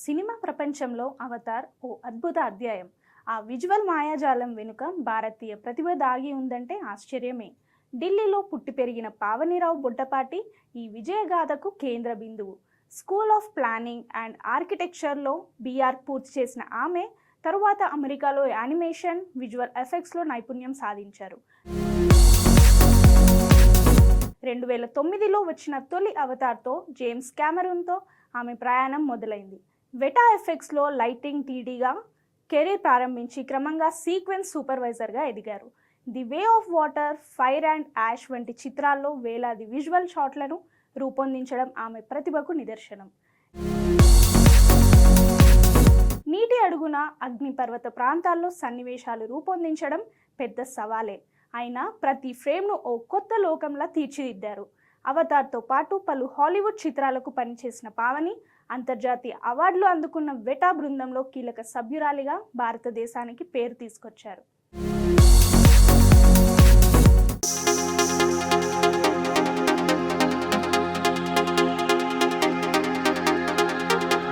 Cinema ప్రపంచంలో Avatar ఓ అద్భుత అధ్యాయం. ఆ విజువల్ మాయాజాలం వెనుక భారతీయ ప్రతిభ దాగి ఉందంటే ఆశ్చర్యమే. ఢిల్లీలో పుట్టి పెరిగిన పావనిరావు బుడ్డపాటి ఈ విజయగాథకు కేంద్ర బిందువు. స్కూల్ ఆఫ్ ప్లానింగ్ అండ్ ఆర్కిటెక్చర్లో బీఆర్ పూర్తి చేసిన ఆమె తరువాత అమెరికాలో యానిమేషన్, విజువల్ ఎఫెక్ట్స్లో నైపుణ్యం సాధించారు. 2009లో వచ్చిన తొలి అవతార్తో జేమ్స్ కెమెరూన్తో ఆమె ప్రయాణం మొదలైంది. వెటా ఎఫెక్ట్స్లో లైటింగ్ టీడీగా కెరీర్ ప్రారంభించి క్రమంగా సీక్వెన్స్ సూపర్వైజర్గా ఎదిగారు. The way of water, fire and ash వంటి చిత్రాల్లో వేలాది విజువల్ షాట్లను రూపొందించడం ఆమె ప్రతిభకు నిదర్శనం. నీటి అడుగున అగ్నిపర్వత ప్రాంతాల్లో సన్నివేశాలు రూపొందించడం పెద్ద సవాలే. అయినా ప్రతి ఫ్రేమ్ను ఓ కొత్త లోకంలా తీర్చిదిద్దారు. అవతార్తో పాటు పలు హాలీవుడ్ చిత్రాలకు పనిచేసిన పావని అంతర్జాతీయ అవార్డులు అందుకున్న వెటా బృందంలో కీలక సభ్యురాలిగా భారతదేశానికి పేరు తీసుకొచ్చారు.